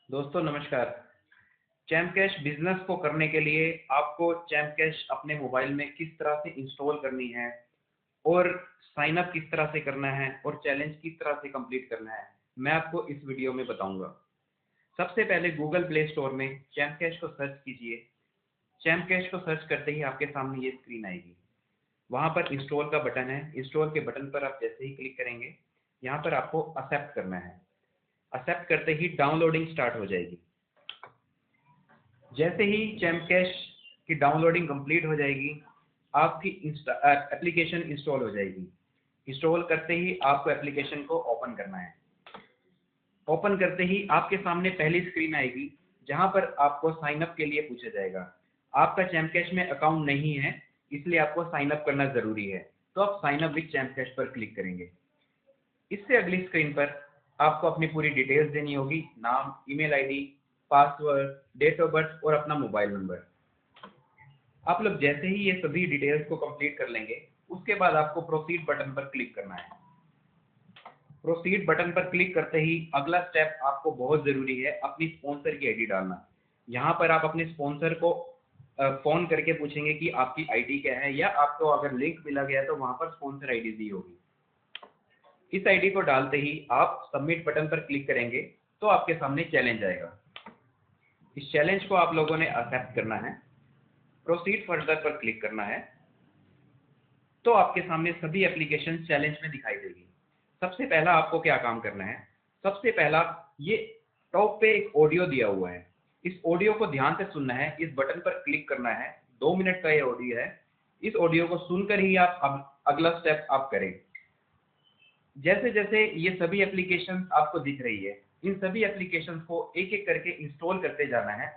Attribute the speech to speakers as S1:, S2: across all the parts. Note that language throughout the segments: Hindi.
S1: दोस्तों नमस्कार। चैमकैश बिजनेस को करने के लिए आपको चैमकैश अपने मोबाइल में किस तरह से इंस्टॉल करनी है और साइन अप किस तरह से करना है और चैलेंज किस तरह से कंप्लीट करना है, मैं आपको इस वीडियो में बताऊंगा। सबसे पहले गूगल प्ले स्टोर में चैमकैश को सर्च कीजिए। चैमकैश को सर्च करते ही आपके सामने ये स्क्रीन आएगी। वहां पर इंस्टॉल का बटन है। इंस्टॉल के बटन पर आप जैसे ही क्लिक करेंगे, यहाँ पर आपको एक्सेप्ट करना है। एक्सेप्ट करते ही डाउनलोडिंग स्टार्ट हो जाएगी। जैसे ही चैमकैश की डाउनलोडिंग कंप्लीट हो जाएगी, आपकी एप्लीकेशन इंस्टॉल हो जाएगी। इंस्टॉल करते ही आपको एप्लीकेशन को ओपन करना है। ओपन करते ही आपके सामने पहली स्क्रीन आएगी, जहां पर आपको साइन अप के लिए पूछा जाएगा। आपका चैमकैश में अकाउंट नहीं है, इसलिए आपको साइन अप करना जरूरी है। तो आप साइन अप विद चैमकैश पर क्लिक करेंगे। इससे अगली स्क्रीन पर आपको अपनी पूरी डिटेल्स देनी होगी। नाम, email ID, password, date of birth और अपना मोबाइल नंबर। आप लोग जैसे ही ये सभी डिटेल्स को कंप्लीट कर लेंगे, उसके बाद आपको प्रोसीड बटन पर क्लिक करना है। प्रोसीड बटन पर क्लिक करते ही अगला स्टेप आपको बहुत जरूरी है, अपनी स्पॉन्सर की आईडी डालना। यहाँ पर आप अपने स्पॉन्सर को फोन करके पूछेंगे कि आपकी आईडी क्या है, या आपको अगर लिंक मिला गया तो वहां पर स्पॉन्सर आईडी दी होगी। इस आईडी को डालते ही आप सबमिट बटन पर क्लिक करेंगे तो आपके सामने चैलेंज आएगा। इस चैलेंज को आप लोगों ने एक्सेप्ट करना है। प्रोसीड फर्दर पर क्लिक करना है तो आपके सामने सभी एप्लीकेशन चैलेंज में दिखाई देगी। सबसे पहला आपको क्या काम करना है? सबसे पहला, ये टॉप पे एक ऑडियो दिया हुआ है। इस ऑडियो को ध्यान से सुनना है। इस बटन पर क्लिक करना है। 2 मिनट का ये ऑडियो है। इस ऑडियो को सुनकर ही आप अगला स्टेप आप करें। जैसे जैसे ये सभी एप्लीकेशन आपको दिख रही है, इन सभी एप्लीकेशन को एक एक करके इंस्टॉल करते जाना है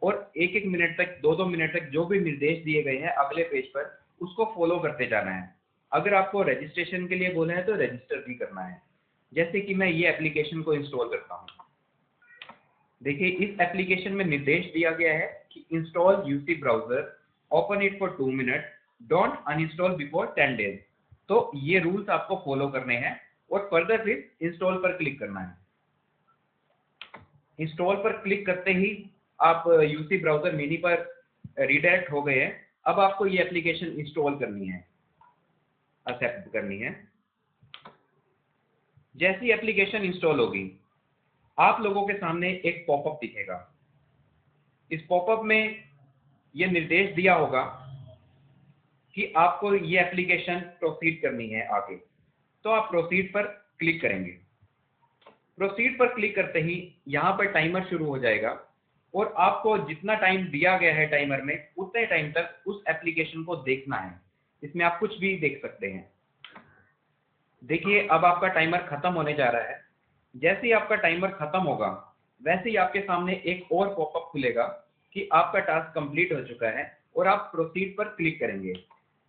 S1: और एक एक मिनट तक, 2-2 मिनट तक जो भी निर्देश दिए गए हैं अगले पेज पर, उसको फॉलो करते जाना है। अगर आपको रजिस्ट्रेशन के लिए बोला है तो रजिस्टर भी करना है। जैसे कि मैं ये एप्लीकेशन को इंस्टॉल करता हूँ। देखिए, इस एप्लीकेशन में निर्देश दिया गया है कि install UC browser, open it for 2 minute, don't uninstall before 10 days. तो ये रूल्स आपको फॉलो करने हैं और फर्दर फिर इंस्टॉल पर क्लिक करना है। इंस्टॉल पर क्लिक करते ही आप यूसी ब्राउजर मिनी पर रिडायरेक्ट हो गए हैं। अब आपको ये एप्लीकेशन इंस्टॉल करनी है, एक्सेप्ट करनी है। जैसी एप्लीकेशन इंस्टॉल होगी, आप लोगों के सामने एक पॉपअप दिखेगा। इस पॉपअप में ये निर्देश दिया होगा कि आपको ये एप्लीकेशन प्रोसीड करनी है आगे। तो आप प्रोसीड पर क्लिक करेंगे। प्रोसीड पर क्लिक करते ही यहाँ पर टाइमर शुरू हो जाएगा और आपको जितना टाइम दिया गया है टाइमर में, उतने टाइम तक उस एप्लीकेशन को देखना है। इसमें आप कुछ भी देख सकते हैं। देखिए, अब आपका टाइमर खत्म होने जा रहा है। जैसे ही आपका टाइमर खत्म होगा, वैसे ही आपके सामने एक और पॉपअप खुलेगा कि आपका टास्क कंप्लीट हो चुका है और आप प्रोसीड पर क्लिक करेंगे।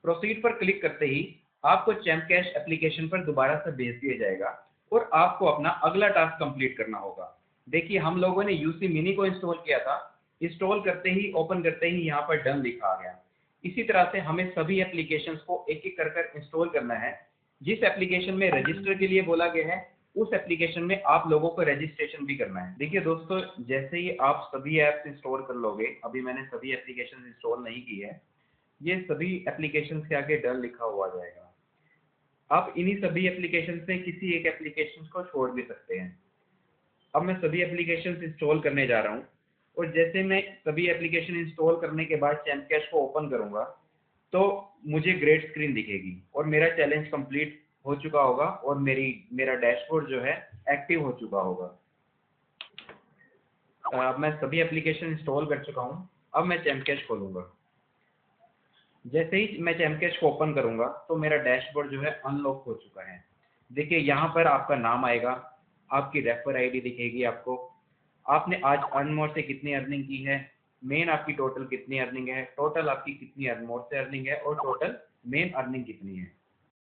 S1: प्रोसीड पर क्लिक करते ही आपको चैमकैश एप्लीकेशन पर दोबारा से भेज दिया जाएगा और आपको अपना अगला टास्क कंप्लीट करना होगा। देखिए, हम लोगों ने यूसी मिनी को इंस्टॉल किया था। इंस्टॉल करते ही, ओपन करते ही यहाँ पर डन लिखा आ गया। इसी तरह से हमें सभी एप्लीकेशंस को एक एक कर इंस्टॉल करना है। जिस एप्लीकेशन में रजिस्टर के लिए बोला गया है, उस एप्लीकेशन में आप लोगों को रजिस्ट्रेशन भी करना है। देखिए दोस्तों, जैसे ही आप सभी ऐप्स इंस्टॉल कर लोगे, अभी मैंने सभी एप्लीकेशन इंस्टॉल नहीं की है, ये सभी एप्लीकेशन के आगे डन लिखा हुआ जाएगा। आप इन्हीं सभी एप्लीकेशन से किसी एक एप्लीकेशन को छोड़ भी सकते हैं। अब मैं सभी एप्लीकेशन इंस्टॉल करने जा रहा हूँ और जैसे मैं सभी एप्लीकेशन इंस्टॉल करने के बाद चैमकैश को ओपन करूंगा तो मुझे ग्रेड स्क्रीन दिखेगी और मेरा चैलेंज कंप्लीट हो चुका होगा और मेरा डैशबोर्ड जो है एक्टिव हो चुका होगा। अब मैं सभी एप्लीकेशन इंस्टॉल कर चुका हूँ। अब मैं चैमकैश खोलूंगा। जैसे ही मैं चैमकैश को ओपन करूंगा तो मेरा डैशबोर्ड जो है अनलॉक हो चुका है। देखिए, यहाँ पर आपका नाम आएगा, आपकी रेफर आईडी दिखेगी आपको, आपने आज अर्नमोर से कितनी अर्निंग की है, मेन आपकी टोटल कितनी अर्निंग है, टोटल आपकी कितनी अर्नमोर से अर्निंग है और टोटल मेन अर्निंग कितनी है।